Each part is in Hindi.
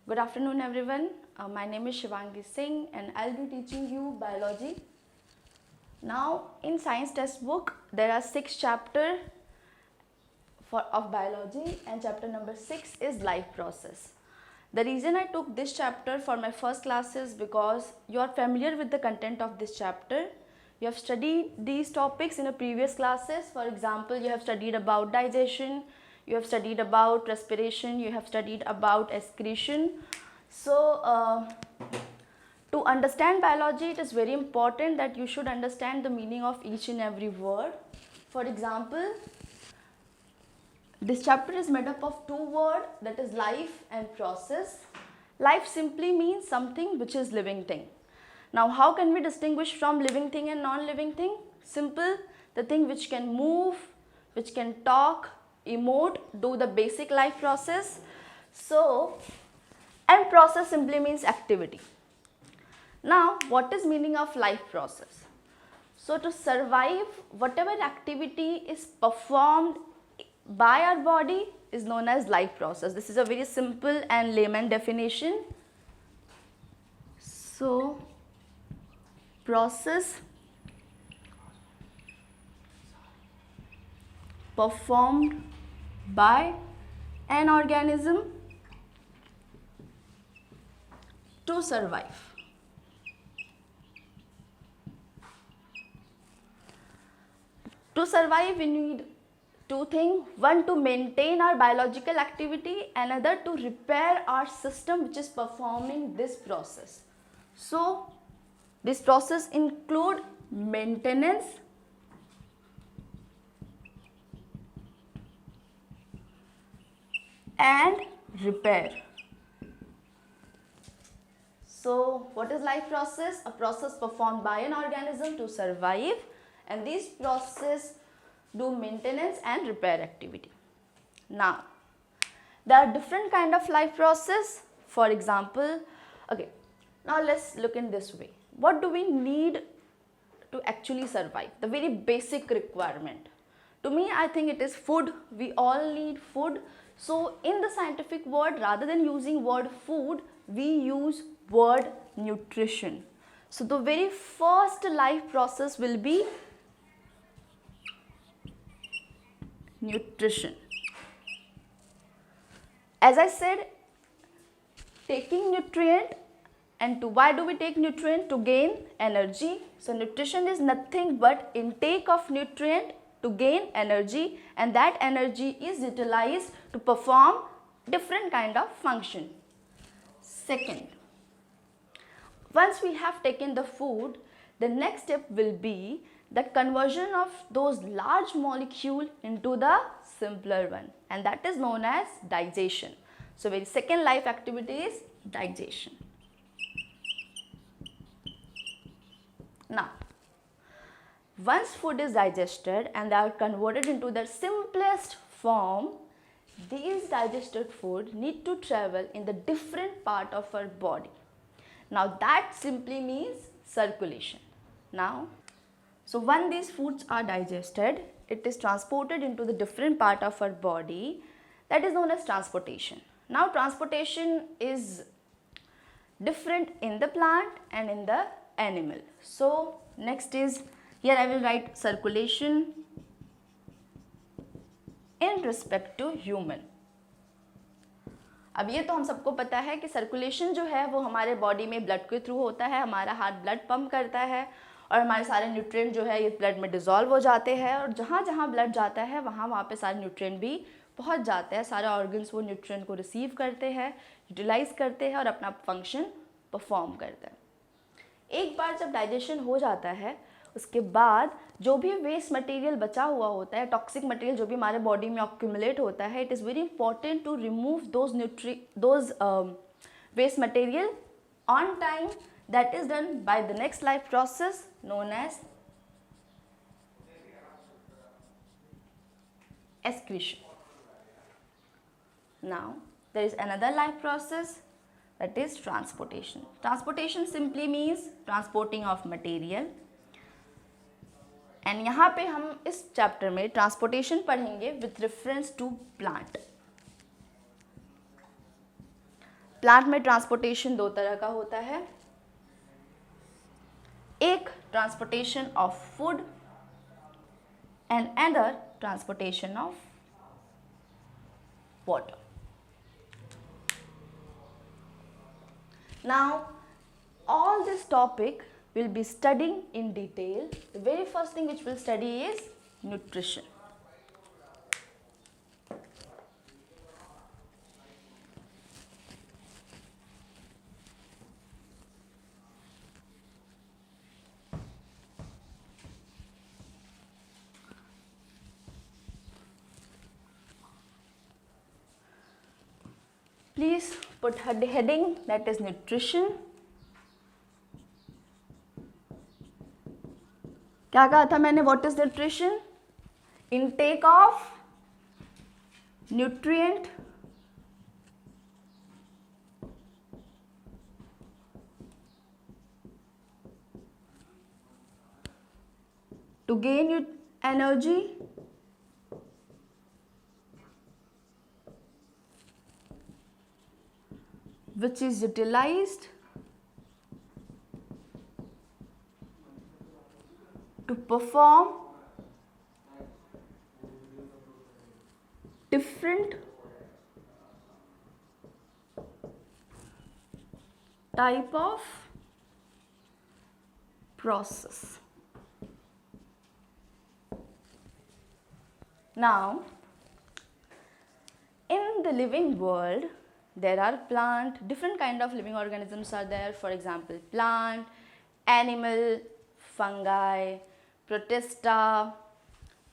Good afternoon everyone. My name is Shivangi Singh and I'll be teaching you biology. Now in science textbook there are 6 chapters of biology and chapter number 6 is life process. The reason I took this chapter for my first class is because you are familiar with the content of this chapter. You have studied these topics in the previous classes. For example, you have studied about digestion, you have studied about respiration, you have studied about excretion. So to understand biology, it is very important that you should understand the meaning of each and every word. For example, this chapter is made up of 2 words, that is life and process. Life simply means something which is living thing. Now how can we distinguish from living thing and non-living thing? Simple, the thing which can move, which can talk, emote, do the basic life process. So, and process simply means activity. Now what is meaning of life process? So to survive, whatever activity is performed by our body is known as life process. This is a very simple and layman definition. So process performed by an organism to survive. To survive we need 2 things. One, to maintain our biological activity, another to repair our system which is performing this process. So this process include maintenance and repair. So what is life process? A process performed by an organism to survive, and these process do maintenance and repair activity. Now there are different kind of life process. For example, okay, now let's look in this way. What do we need to actually survive? The very basic requirement. To me, I think it is food. We all need food. So in the scientific word, rather than using word food, we use word nutrition. So the very first life process will be nutrition. As I said, taking nutrient, and why do we take nutrient? To gain energy. So nutrition is nothing but intake of nutrient to gain energy, and that energy is utilized to perform different kind of function. Second, once we have taken the food, the next step will be the conversion of those large molecule into the simpler one, and that is known as digestion. So very second life activity is digestion. Now once food is digested and they are converted into their simplest form, these digested food need to travel in the different part of our body. Now that simply means circulation. Now, so when these foods are digested, it is transported into the different part of our body, that is known as transportation. Now transportation is different in the plant and in the animal. So next is, here I will write circulation in respect to human. अब ये तो हम सबको पता है कि सर्कुलेशन जो है वो हमारे बॉडी में ब्लड के थ्रू होता है. हमारा हार्ट ब्लड पंप करता है और हमारे सारे न्यूट्रिएंट जो है ये ब्लड में डिसॉल्व हो जाते हैं, और जहाँ जहाँ ब्लड जाता है वहाँ पे सारे न्यूट्रिएंट भी पहुँच जाते हैं. सारे ऑर्गन्स वो न्यूट्रिएंट को रिसीव करते हैं, यूटिलाइज करते हैं और अपना फंक्शन परफॉर्म करते हैं. एक बार जब डाइजेशन हो जाता है, उसके बाद जो भी वेस्ट मटेरियल बचा हुआ होता है, टॉक्सिक मटेरियल जो भी हमारे बॉडी में अक्यूमुलेट होता है, it is very important to remove those waste material on time. That is done by the next life process known as excretion. Now there is another life process, that is transportation. Transportation simply means transporting of material. And यहाँ पे हम इस चैप्टर में ट्रांसपोर्टेशन पढ़ेंगे with reference to plant. Plant में ट्रांसपोर्टेशन दो तरह का होता है, एक transportation of food and other transportation of water. Now all this topic will be studying in detail. The very first thing which we'll study is nutrition. Please put heading that is nutrition. क्या कहा था मैंने? What is nutrition? Intake of nutrient to gain energy which is utilized to perform different type of process. Now, in the living world, there are different kind of living organisms are there. For example, plant, animal, fungi, protista,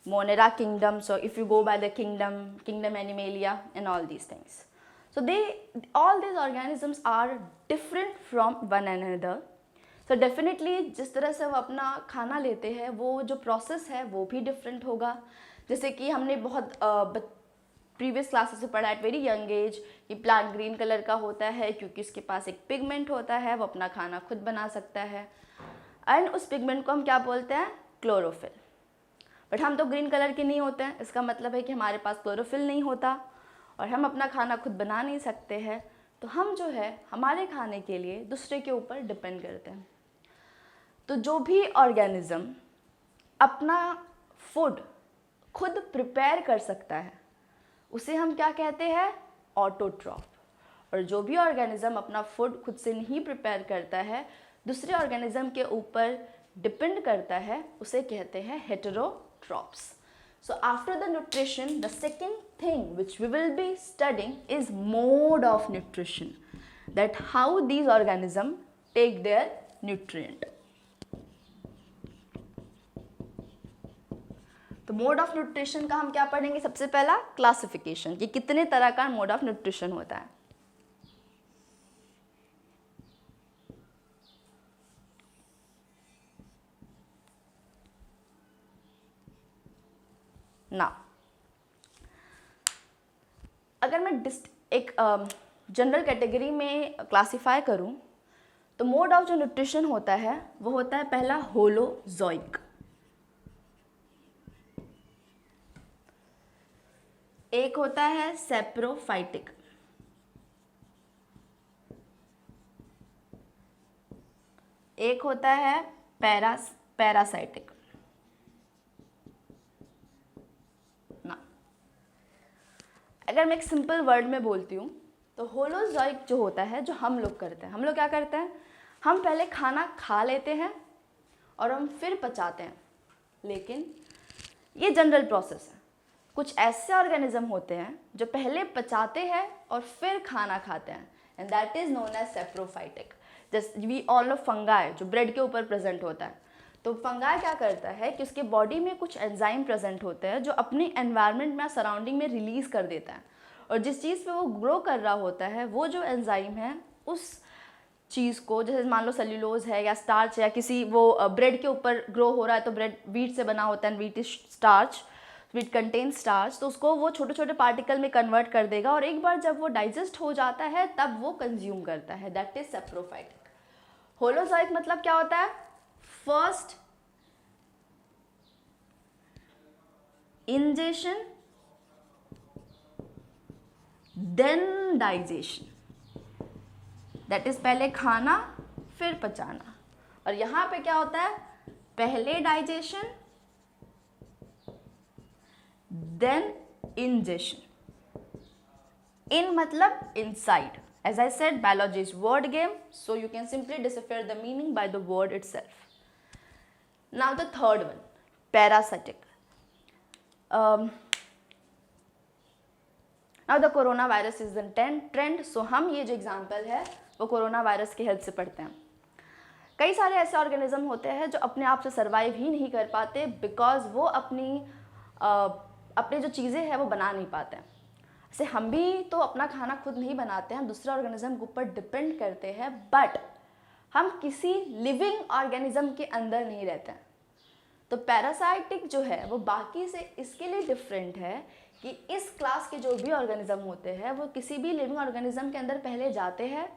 Monera kingdom. So if you go by the kingdom Animalia and all these things. So all these organisms are different from one another. So definitely जिस तरह से वो अपना खाना लेते हैं वो जो process है वो भी different होगा. जैसे कि हमने बहुत प्रीवियस क्लासेस से पढ़ा एट वेरी यंग एज कि प्लांट ग्रीन कलर का होता है क्योंकि इसके पास एक पिगमेंट होता है, वो अपना खाना खुद बना सकता है एंड उस पिगमेंट को हम क्या बोलते हैं? क्लोरोफिल. बट हम तो ग्रीन कलर के नहीं होते हैं, इसका मतलब है कि हमारे पास क्लोरोफिल नहीं होता और हम अपना खाना खुद बना नहीं सकते हैं. तो हम जो है हमारे खाने के लिए दूसरे के ऊपर डिपेंड करते हैं. तो जो भी ऑर्गेनिज्म अपना फूड खुद प्रिपेयर कर सकता है उसे हम क्या कहते हैं? ऑटोट्रॉफ. और जो भी ऑर्गेनिज्म अपना फूड खुद से नहीं प्रिपेयर करता है, दूसरे ऑर्गेनिज्म के ऊपर डिपेंड करता है, उसे कहते हैं heterotrophs. So after the nutrition, the second thing which we will be studying is mode of nutrition. That how these organisms take their nutrient. तो मोड ऑफ न्यूट्रिशन का हम क्या पढ़ेंगे? सबसे पहला क्लासिफिकेशन कि कितने तरह का मोड ऑफ न्यूट्रिशन होता है. ना अगर मैं एक जनरल कैटेगरी में क्लासिफाई करूं तो मोड ऑफ जो न्यूट्रिशन होता है वो होता है पहला होलोजोइक. एक होता है सेप्रोफाइटिक. एक होता है पैरासाइटिक. ना अगर मैं एक सिंपल वर्ड में बोलती हूँ तो होलोजोइक जो होता है, जो हम लोग करते हैं, हम लोग क्या करते हैं? हम पहले खाना खा लेते हैं और हम फिर पचाते हैं. लेकिन ये जनरल प्रोसेस है. कुछ ऐसे ऑर्गेनिज्म होते हैं जो पहले पचाते हैं और फिर खाना खाते हैं and that is known as saprophytic. Just we all know fungi जो ब्रेड के ऊपर प्रेजेंट होता है. तो फंगाई क्या करता है कि उसके बॉडी में कुछ एंजाइम प्रेजेंट होते हैं जो अपनी एनवायरनमेंट में सराउंडिंग में रिलीज कर देता है और जिस चीज़ पे वो ग्रो कर रहा होता है वो जो एंजाइम है उस चीज़ को, जैसे मान लो सेल्यूलोज है या स्टार्च है, किसी वो ब्रेड के ऊपर ग्रो हो रहा है तो ब्रेड वीट से बना होता है, wheat is starch, wheat contain starch, तो उसको वो छोटे छोटे पार्टिकल में कन्वर्ट कर देगा और एक बार जब वो डाइजेस्ट हो जाता है तब वो कंज्यूम करता है. That is saprophytic. होलोजोइक मतलब क्या होता है? First ingestion then digestion. That is पहले खाना फिर पचाना। और यहाँ पे क्या होता है, पहले डाइजेशन देन इंजेशन। इन मतलब inside. As I said, biology is word game, so you can simply decipher the meaning by the word itself. Now the third one, parasitic. Now the coronavirus is in trend, so हम ये जो example है वो कोरोना वायरस की हेल्प से पढ़ते हैं। कई सारे ऐसे ऑर्गेनिज्म होते हैं जो अपने आप से सर्वाइव ही नहीं कर पाते बिकॉज वो अपनी जो चीज़ें हैं वो बना नहीं पाते हैं। जैसे हम भी तो अपना खाना खुद नहीं बनाते हैं, हम दूसरे ऑर्गेनिज्म के ऊपर डिपेंड करते हैं, बट हम किसी लिविंग ऑर्गेनिज्म के अंदर नहीं रहते हैं। तो पैरासाइटिक जो है वो बाकी से इसके लिए डिफरेंट है कि इस क्लास के जो भी ऑर्गेनिज्म होते हैं वो किसी भी लिविंग ऑर्गेनिज्म के अंदर पहले जाते हैं,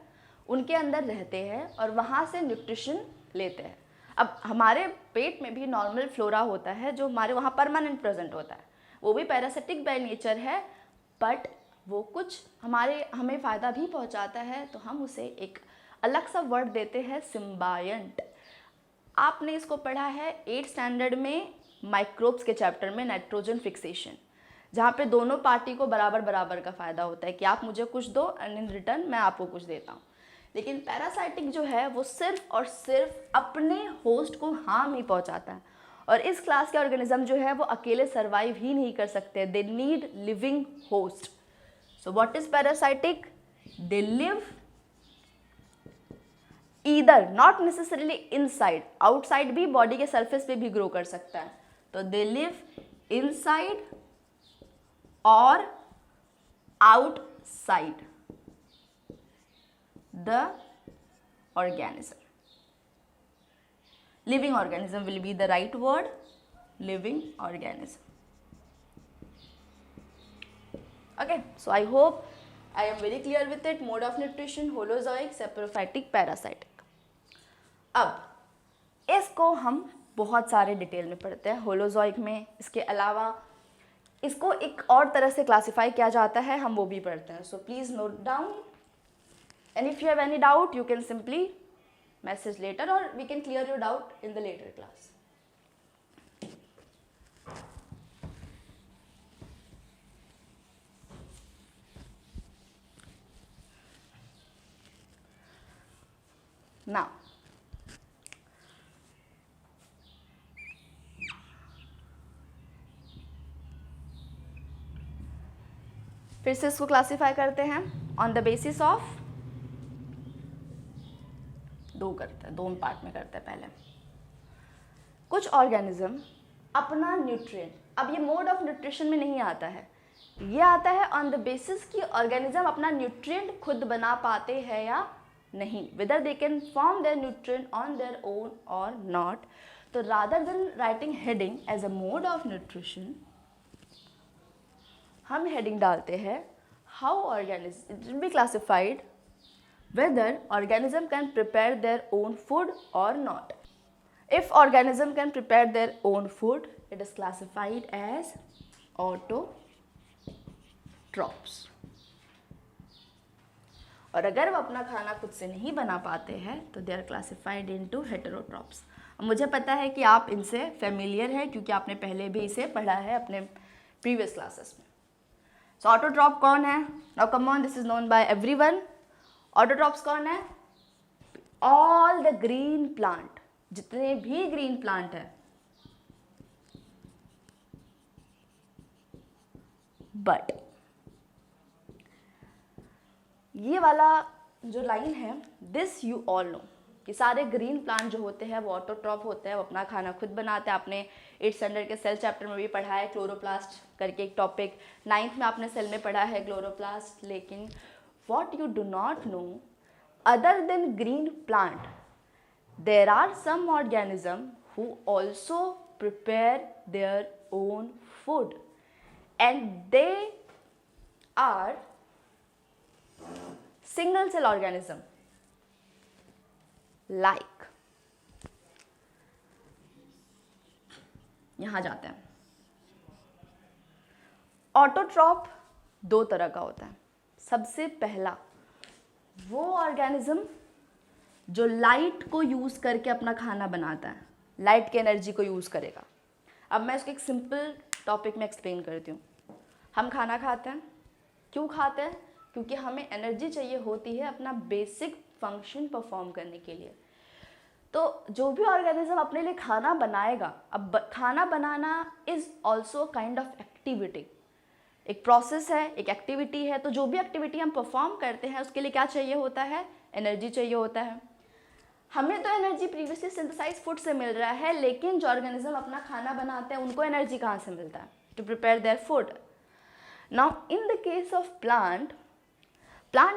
उनके अंदर रहते हैं और वहाँ से न्यूट्रिशन लेते हैं। अब हमारे पेट में भी नॉर्मल फ्लोरा होता है जो हमारे वहाँ परमानेंट प्रेजेंट होता है, वो भी पैरासिटिक बाय नेचर है, बट वो कुछ हमें फ़ायदा भी पहुँचाता है, तो हम उसे एक अलग सा वर्ड देते हैं, सिम्बायंट। आपने इसको पढ़ा है 8th स्टैंडर्ड में माइक्रोब्स के चैप्टर में, नाइट्रोजन फिक्सेशन, जहाँ पे दोनों पार्टी को बराबर बराबर का फ़ायदा होता है कि आप मुझे कुछ दो एंड इन रिटर्न मैं आपको कुछ देता हूँ। लेकिन पैरासाइटिक जो है वो सिर्फ और सिर्फ अपने होस्ट को हार्म ही पहुँचाता है, और इस क्लास के ऑर्गेनिज्म जो है वो अकेले सर्वाइव ही नहीं कर सकते, they need living host. So what is parasitic? They live either, not necessarily inside, outside भी बॉडी के सरफेस पे भी ग्रो कर सकता है, तो दे लिव इनसाइड और outside the organism. Living organism will be the right word, living organism. Okay, so I hope I am very clear with it. Mode of nutrition, holozoic, saprophytic, parasitic. अब इसको हम बहुत सारे डिटेल में पढ़ते हैं होलोजोइक में। इसके अलावा इसको एक और तरह से क्लासिफाई किया जाता है, हम वो भी पढ़ते हैं। So please note down, and if you have any doubt you can simply message later or we can clear your doubt in the later class. Now फिर से इसको क्लासिफाई करते हैं ऑन द बेसिस ऑफ दो पार्ट में करते हैं। पहले कुछ ऑर्गेनिज्म अपना न्यूट्रिएंट, अब ये मोड ऑफ न्यूट्रिशन में नहीं आता है, ये आता है ऑन द बेसिस कि ऑर्गेनिज्म अपना न्यूट्रिएंट खुद बना पाते हैं या नहीं, whether they can form their nutrient on their own और नॉट। तो rather than writing heading as a mode of nutrition, हम हेडिंग डालते हैं how organism it will be classified whether organism can prepare their own food or not. If organism can prepare their own food, it is classified as autotrophs. और अगर वो अपना खाना खुद से नहीं बना पाते हैं तो they are classified into heterotrophs. मुझे पता है कि आप इनसे फेमिलियर हैं क्योंकि आपने पहले भी इसे पढ़ा है अपने प्रीवियस क्लासेस में। सो ऑटोट्रॉप कौन है? Now come on, this is known by everyone. Autotrophs कौन है? ऑल द ग्रीन प्लांट, जितने भी ग्रीन प्लांट है, बट ये वाला जो लाइन है, दिस यू ऑल नो कि सारे ग्रीन प्लांट जो होते हैं वो ऑटोट्रॉप होते हैं, वो अपना खाना खुद बनाते हैं। आपने 8th स्टैंडर्ड के सेल चैप्टर में भी पढ़ा है, क्लोरोप्लास्ट करके एक टॉपिक, 9th में आपने सेल में पढ़ा है क्लोरोप्लास्ट। लेकिन what you do not know, other than green plant, there are some organism who also prepare their own food, and they are single cell organism like, यहाँ जाते हैं। ऑटोट्रॉप दो तरह का होता है। सबसे पहला वो ऑर्गेनिज्म जो लाइट को यूज़ करके अपना खाना बनाता है, लाइट की एनर्जी को यूज़ करेगा। अब मैं इसको एक सिंपल टॉपिक में एक्सप्लेन करती हूँ। हम खाना खाते हैं, क्यों खाते हैं? क्योंकि हमें एनर्जी चाहिए होती है अपना बेसिक फंक्शन परफॉर्म करने के लिए। तो जो भी ऑर्गेनिज्म अपने लिए खाना बनाएगा, अब खाना बनाना is also kind of activity, एक प्रोसेस है, एक एक्टिविटी है। तो जो भी एक्टिविटी हम परफॉर्म करते हैं उसके लिए क्या चाहिए होता है? एनर्जी चाहिए होता है। हमें तो एनर्जी प्रीवियसली सिंथेसाइज फूड से मिल रहा है, लेकिन जो ऑर्गेनिज्म अपना खाना बनाते हैं उनको एनर्जी कहाँ से मिलता है? To prepare their food. Now in the case of plant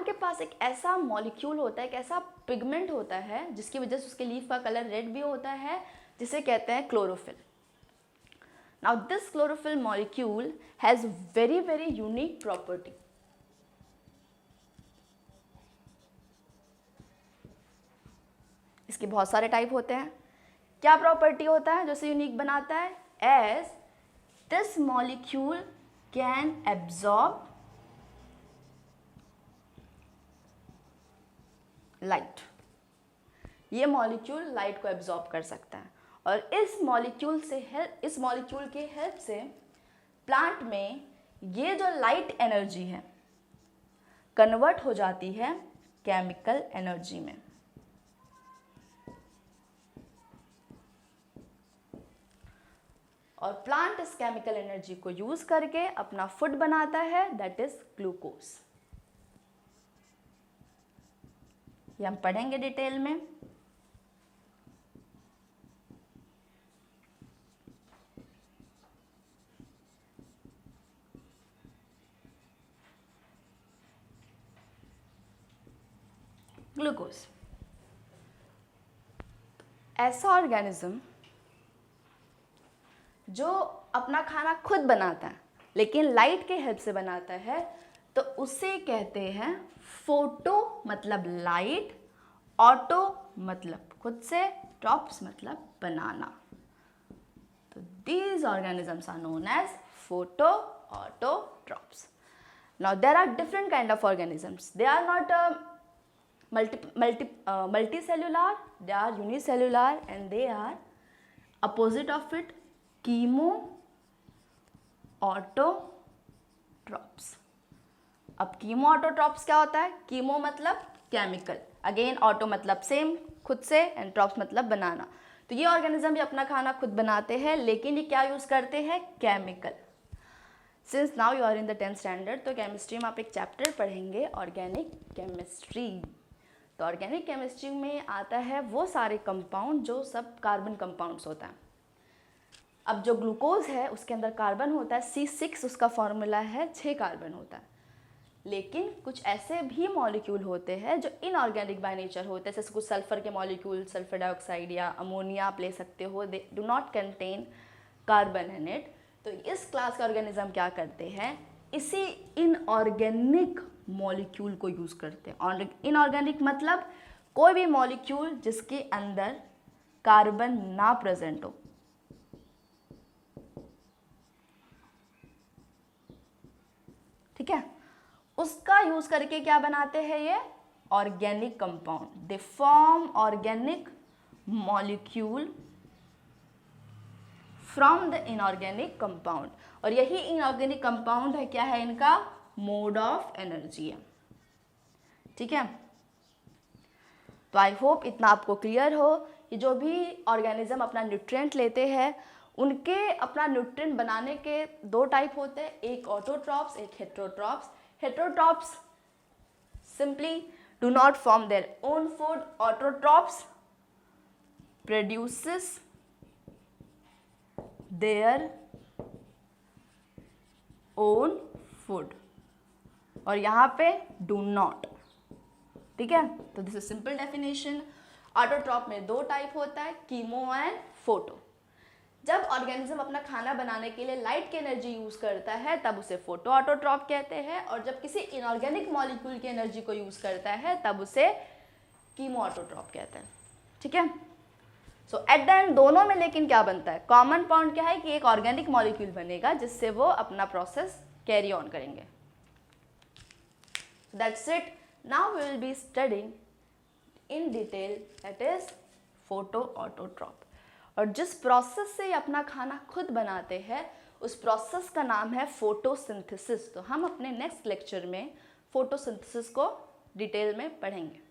के पास एक ऐसा मॉलिक्यूल होता है, एक ऐसा पिगमेंट होता है जिसकी वजह से उसके लीफ का कलर रेड भी होता है, जिसे कहते हैं chlorophyll. Now this chlorophyll molecule has very very unique property. इसके बहुत सारे टाइप होते हैं। क्या प्रॉपर्टी होता है जो इसे यूनिक बनाता है? As this molecule can absorb light. ये मॉलिक्यूल लाइट को एब्जॉर्ब कर सकता है और इस मॉलिक्यूल के हेल्प से प्लांट में ये जो लाइट एनर्जी है कन्वर्ट हो जाती है केमिकल एनर्जी में। और प्लांट इस केमिकल एनर्जी को यूज करके अपना फूड बनाता है, दैट इज ग्लूकोज। ये हम पढ़ेंगे डिटेल में। ग्लूकोज ऐसा ऑर्गेनिज्म जो अपना खाना खुद बनाता है लेकिन लाइट के हेल्प से बनाता है, तो उसे कहते हैं फोटो मतलब लाइट, ऑटो मतलब खुद से, ट्रॉप्स मतलब बनाना। तो these organisms are known as photo autotrophs. Now there are different kind of organisms. They are not multicellular, they are unicellular and they are opposite of it chemo autotrophs. अब कीमो ऑटोट्रॉप्स क्या होता है? कीमो मतलब केमिकल, अगेन ऑटो मतलब सेम खुद से, एंड ट्रॉप्स मतलब बनाना। तो ये ऑर्गेनिज्म भी अपना खाना खुद बनाते हैं, लेकिन ये क्या यूज करते हैं? Chemical. Since now you are in the 10th standard, तो केमिस्ट्री में आप एक चैप्टर पढ़ेंगे ऑर्गेनिक केमिस्ट्री। तो ऑर्गेनिक केमिस्ट्री में आता है वो सारे कंपाउंड जो सब कार्बन कंपाउंड्स होता है। अब जो ग्लूकोज है उसके अंदर कार्बन होता है C6, उसका फॉर्मूला है 6 कार्बन होता है। लेकिन कुछ ऐसे भी मॉलिक्यूल होते हैं जो इनऑर्गेनिक बाय नेचर होते हैं, जैसे कुछ सल्फर के मॉलिक्यूल, सल्फर डाइऑक्साइड या अमोनिया आप ले सकते हो, they do not contain carbon in it. तो इस क्लास के ऑर्गेनिज्म क्या करते हैं? इसी इनऑर्गेनिक मॉलिक्यूल को यूज करते हैं। इनऑर्गेनिक मतलब कोई भी मॉलिक्यूल जिसके अंदर कार्बन ना प्रेजेंट हो। ठीक है, उसका यूज करके क्या बनाते हैं? ये organic compound. They form organic molecule from the inorganic compound. और यही इनऑर्गेनिक कंपाउंड है, क्या है इनका? मोड ऑफ एनर्जी है। ठीक है, तो आई होप इतना आपको क्लियर हो कि जो भी ऑर्गेनिज्म अपना न्यूट्रिएंट लेते हैं उनके अपना न्यूट्रिएंट बनाने के 2 टाइप होते हैं, एक ऑटोट्रॉप्स, एक heterotrophs. Heterotrophs simply do not form their own food. Autotrophs produces their own food और यहाँ पे do not। ठीक है, तो this is simple definition. Autotroph में 2 टाइप होता है, कीमो एंड फोटो। जब ऑर्गेनिज्म अपना खाना बनाने के लिए लाइट की एनर्जी यूज करता है तब उसे फोटो ऑटोट्रॉप कहते हैं, और जब किसी इनऑर्गेनिक मॉलिक्यूल की एनर्जी को यूज करता है तब उसे कीमो ऑटोट्रॉप कहते हैं। ठीक है, सो एट द एंड दोनों में लेकिन क्या बनता है? कॉमन पॉइंट क्या है कि एक ऑर्गेनिक मॉलिक्यूल बनेगा जिससे वो अपना प्रोसेस कैरी ऑन करेंगे। That's it. Now we will be studying in detail, that is photo autotroph. और जिस प्रोसेस से अपना खाना खुद बनाते हैं उस प्रोसेस का नाम है फोटोसिंथेसिस। तो हम अपने नेक्स्ट लेक्चर में फोटोसिंथेसिस को डिटेल में पढ़ेंगे।